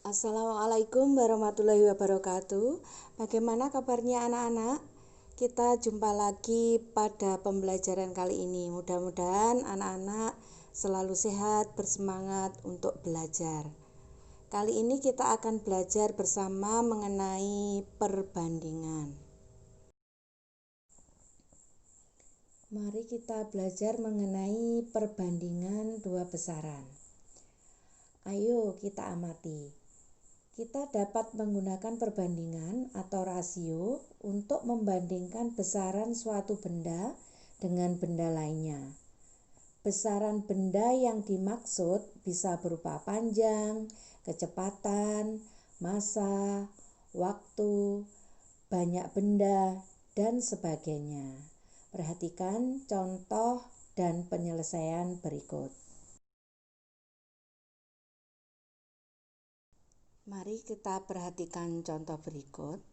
Assalamualaikum warahmatullahi wabarakatuh. Bagaimana kabarnya anak-anak? Kita jumpa lagi pada pembelajaran kali ini. Mudah-mudahan anak-anak selalu sehat, bersemangat untuk belajar. Kali ini kita akan belajar bersama mengenai perbandingan. Mari kita belajar mengenai perbandingan dua besaran. Ayo kita amati. Kita dapat menggunakan perbandingan atau rasio untuk membandingkan besaran suatu benda dengan benda lainnya. Besaran benda yang dimaksud bisa berupa panjang, kecepatan, massa, waktu, banyak benda, dan sebagainya. Perhatikan contoh dan penyelesaian berikut. Mari kita perhatikan contoh berikut.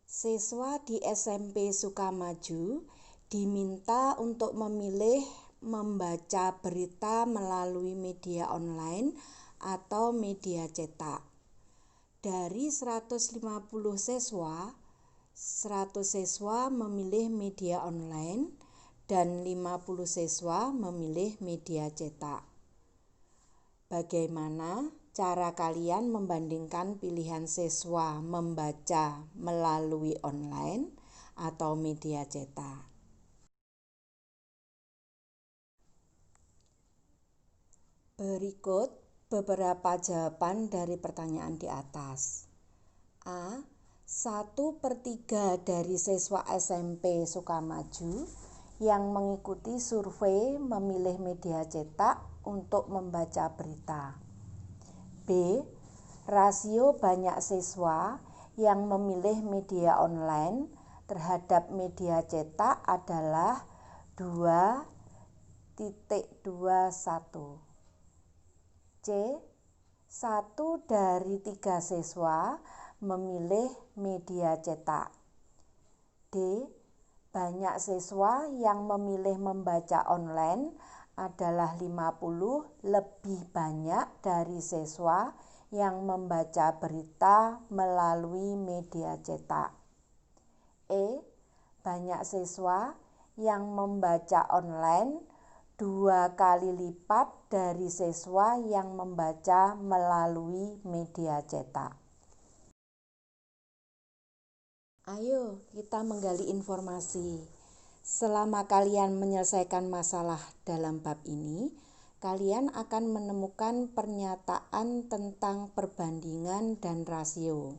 Siswa di SMP Sukamaju diminta untuk memilih membaca berita melalui media online atau media cetak. Dari 150 siswa, 100 siswa memilih media online dan 50 siswa memilih media cetak. Bagaimana cara kalian membandingkan pilihan siswa membaca melalui online atau media cetak? Berikut beberapa jawaban dari pertanyaan di atas. A. 1/3 dari siswa SMP Sukamaju yang mengikuti survei memilih media cetak untuk membaca berita. B. Rasio banyak siswa yang memilih media online terhadap media cetak adalah 2,21. C. 1 dari 3 siswa memilih media cetak. D. Banyak siswa yang memilih membaca online adalah 50 lebih banyak dari siswa yang membaca berita melalui media cetak. E. Banyak siswa yang membaca online 2 kali lipat dari siswa yang membaca melalui media cetak. Ayo kita menggali informasi. Selama kalian menyelesaikan masalah dalam bab ini, kalian akan menemukan pernyataan tentang perbandingan dan rasio.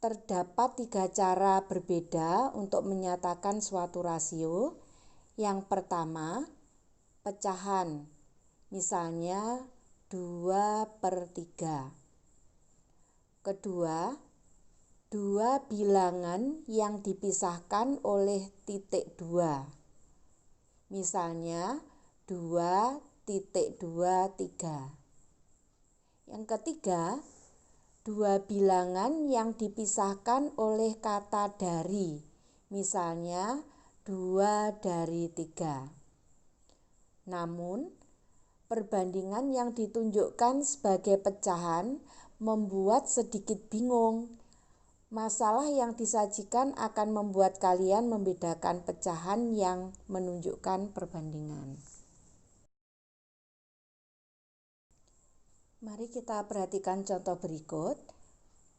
Terdapat 3 cara berbeda untuk menyatakan suatu rasio. Yang pertama, pecahan. Misalnya 2/3. Kedua, 2 bilangan yang dipisahkan oleh titik 2. Misalnya 2,23. Yang ketiga, 2 bilangan yang dipisahkan oleh kata dari. Misalnya 2/3. Namun, perbandingan yang ditunjukkan sebagai pecahan membuat sedikit bingung. Masalah yang disajikan akan membuat kalian membedakan pecahan yang menunjukkan perbandingan. Mari kita perhatikan contoh berikut.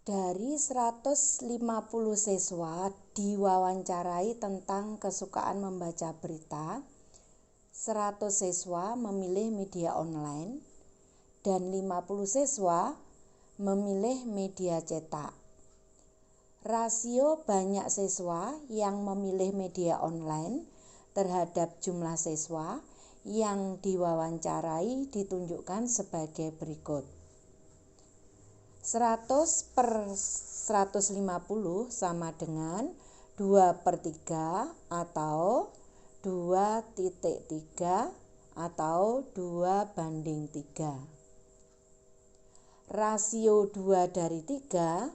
Dari 150 siswa diwawancarai tentang kesukaan membaca berita, 100 siswa memilih media online dan 50 siswa memilih media cetak. Rasio banyak siswa yang memilih media online terhadap jumlah siswa yang diwawancarai ditunjukkan sebagai berikut. 100/150 sama dengan 2/3 atau 2,3 atau 2/3. Rasio 2/3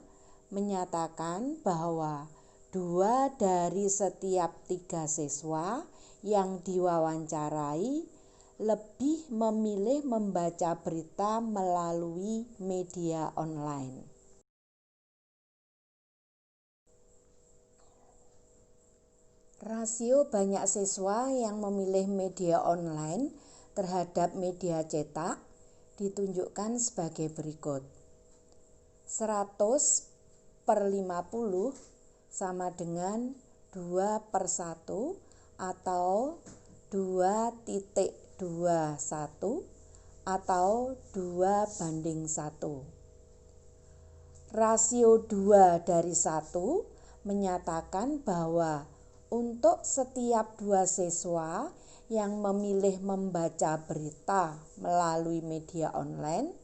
menyatakan bahwa 2 dari setiap 3 siswa yang diwawancarai lebih memilih membaca berita melalui media online. Rasio banyak siswa yang memilih media online terhadap media cetak ditunjukkan sebagai berikut. 100/50 sama dengan 2/1 atau 2,21 atau 2:1. Rasio 2/1 menyatakan bahwa untuk setiap 2 siswa yang memilih membaca berita melalui media online,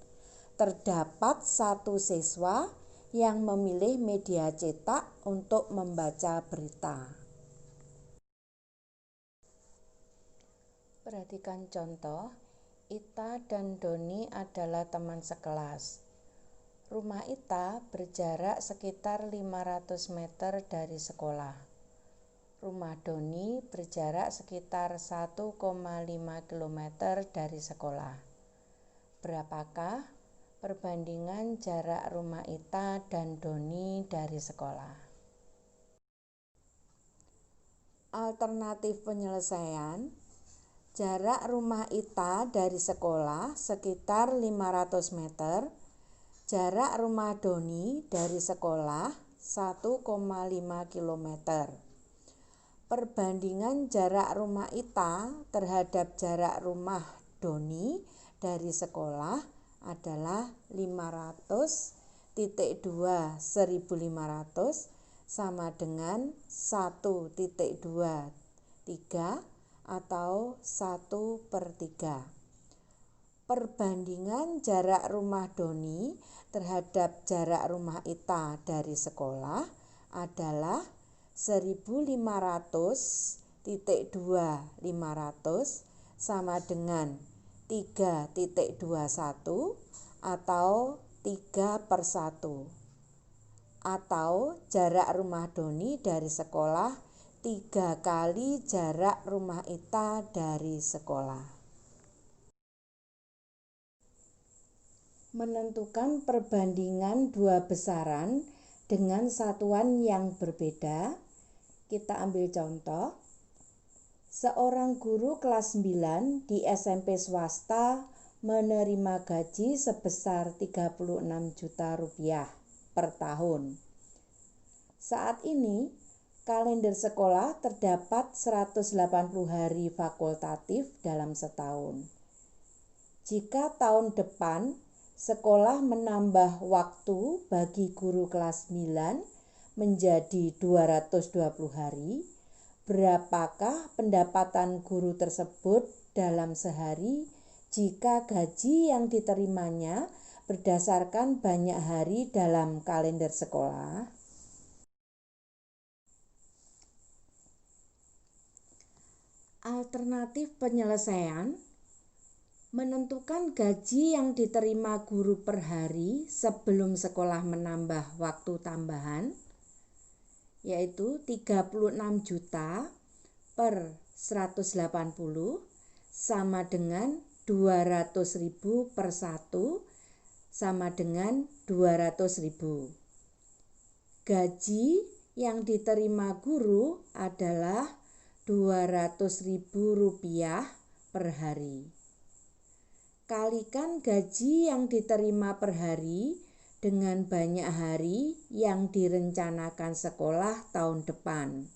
terdapat 1 siswa yang memilih media cetak untuk membaca berita. Perhatikan contoh, Ita dan Doni adalah teman sekelas. Rumah Ita berjarak sekitar 500 meter dari sekolah. Rumah Doni berjarak sekitar 1,5 km dari sekolah. Berapakah perbandingan jarak rumah Ita dan Doni dari sekolah? Alternatif penyelesaian, jarak rumah Ita dari sekolah sekitar 500 meter, jarak rumah Doni dari sekolah 1,5 km. Perbandingan jarak rumah Ita terhadap jarak rumah Doni dari sekolah adalah 500,2 1.500 sama dengan 1,23 atau 1/3. Perbandingan jarak rumah Doni terhadap jarak rumah Ita dari sekolah adalah 1.500,500 sama dengan 3,21 atau 3/1, atau jarak rumah Doni dari sekolah 3 kali jarak rumah Ita dari sekolah. Menentukan perbandingan 2 besaran dengan satuan yang berbeda. Kita ambil contoh. Seorang guru kelas 9 di SMP swasta menerima gaji sebesar 36 juta rupiah per tahun. Saat ini, kalender sekolah terdapat 180 hari fakultatif dalam setahun. Jika tahun depan sekolah menambah waktu bagi guru kelas 9 menjadi 220 hari, berapakah pendapatan guru tersebut dalam sehari jika gaji yang diterimanya berdasarkan banyak hari dalam kalender sekolah? Alternatif penyelesaian, menentukan gaji yang diterima guru per hari sebelum sekolah menambah waktu tambahan, yaitu 36 juta per 180 sama dengan 200.000 per 1 sama dengan 200.000. Gaji yang diterima guru adalah 200.000 rupiah per hari. Kalikan gaji yang diterima per hari dengan banyak hari yang direncanakan sekolah tahun depan,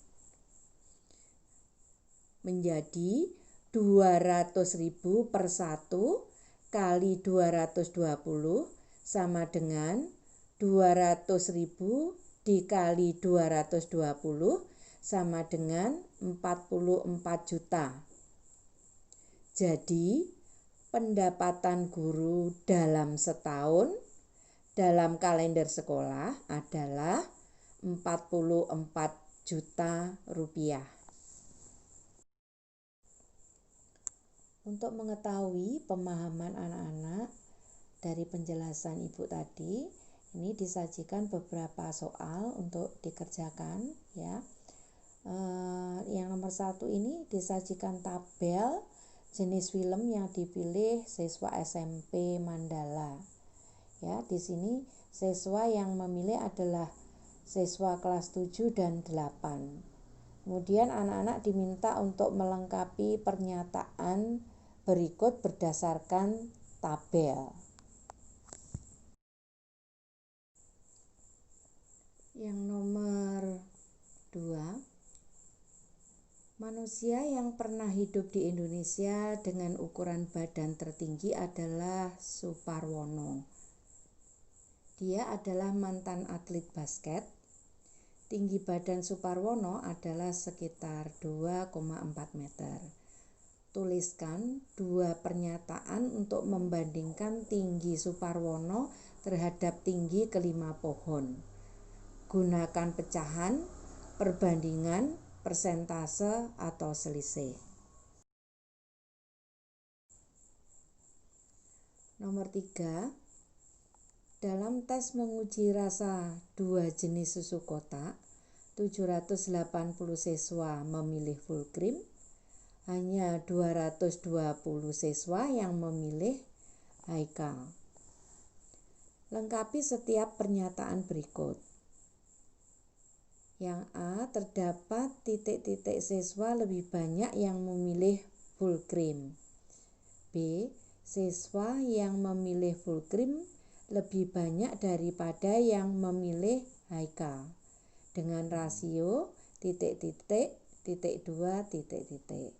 menjadi 200.000 per 1 kali 220 sama dengan 200.000 dikali 220 sama dengan 44 juta. Jadi, pendapatan guru dalam setahun dalam kalender sekolah adalah 44 juta rupiah. Untuk mengetahui pemahaman anak-anak dari penjelasan Ibu tadi, ini disajikan beberapa soal untuk dikerjakan ya. Yang nomor 1 ini disajikan tabel jenis film yang dipilih siswa SMP Mandala. Ya, di sini siswa yang memilih adalah siswa kelas 7 dan 8. Kemudian anak-anak diminta untuk melengkapi pernyataan berikut berdasarkan tabel. Yang nomor 2, manusia yang pernah hidup di Indonesia dengan ukuran badan tertinggi adalah Suparwono. Dia adalah mantan atlet basket. Tinggi badan Suparwono adalah sekitar 2,4 meter. Tuliskan 2 pernyataan untuk membandingkan tinggi Suparwono terhadap tinggi kelima pohon. Gunakan pecahan, perbandingan, persentase, atau selisih. Nomor 3, dalam tes menguji rasa 2 jenis susu kotak, 780 siswa memilih full cream, hanya 220 siswa yang memilih high cal. Lengkapi setiap pernyataan berikut. Yang A, terdapat titik-titik siswa lebih banyak yang memilih full cream. B, siswa yang memilih full cream lebih banyak daripada yang memilih high cal dengan rasio titik-titik, titik 2, titik-titik.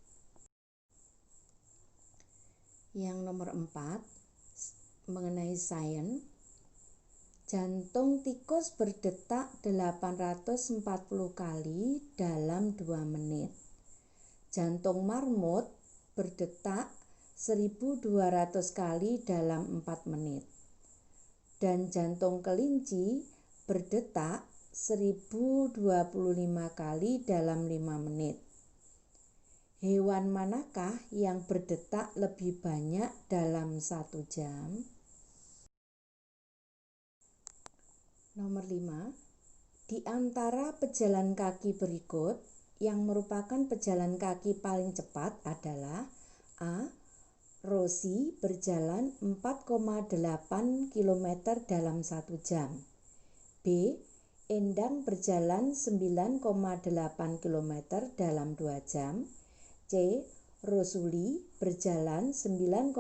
Yang nomor 4, mengenai sains. Jantung tikus berdetak 840 kali dalam 2 menit. Jantung marmut berdetak 1200 kali dalam 4 menit. Dan jantung kelinci berdetak 1025 kali dalam 5 menit. Hewan manakah yang berdetak lebih banyak dalam 1 jam? Nomor 5, di antara pejalan kaki berikut yang merupakan pejalan kaki paling cepat adalah A, Rosi berjalan 4,8 km dalam 1 jam. B, Endang berjalan 9,8 km dalam 2 jam. C, Rosuli berjalan 9,6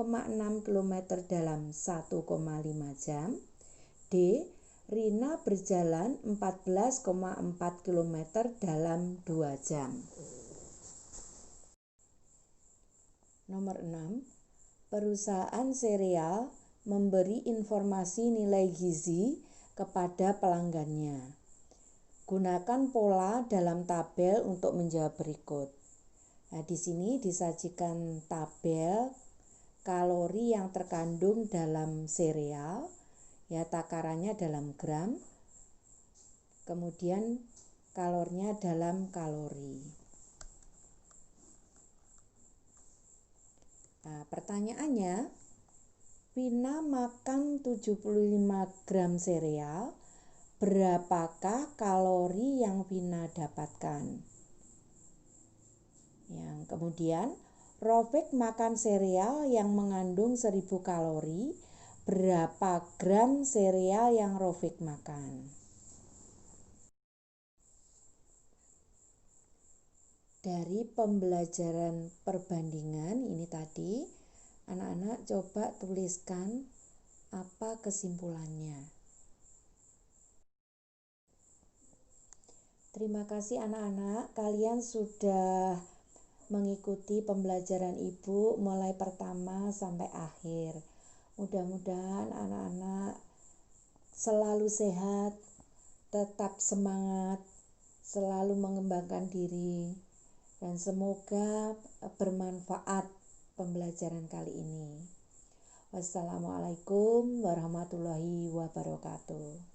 km dalam 1,5 jam. D, Rina berjalan 14,4 km dalam 2 jam. Nomor 6, perusahaan sereal memberi informasi nilai gizi kepada pelanggannya. Gunakan pola dalam tabel untuk menjawab berikut. Nah, di sini disajikan tabel kalori yang terkandung dalam sereal. Ya, takarannya dalam gram, kemudian kalorinya dalam kalori. Nah, pertanyaannya, Vina makan 75 gram sereal, berapakah kalori yang Vina dapatkan? Yang kemudian, Rofik makan sereal yang mengandung 1000 kalori, berapa gram sereal yang Rofik makan? Dari pembelajaran perbandingan ini tadi, anak-anak coba tuliskan apa kesimpulannya. Terima kasih anak-anak, kalian sudah mengikuti pembelajaran Ibu mulai pertama sampai akhir. Mudah-mudahan anak-anak selalu sehat, tetap semangat, selalu mengembangkan diri, dan semoga bermanfaat pembelajaran kali ini. Wassalamualaikum warahmatullahi wabarakatuh.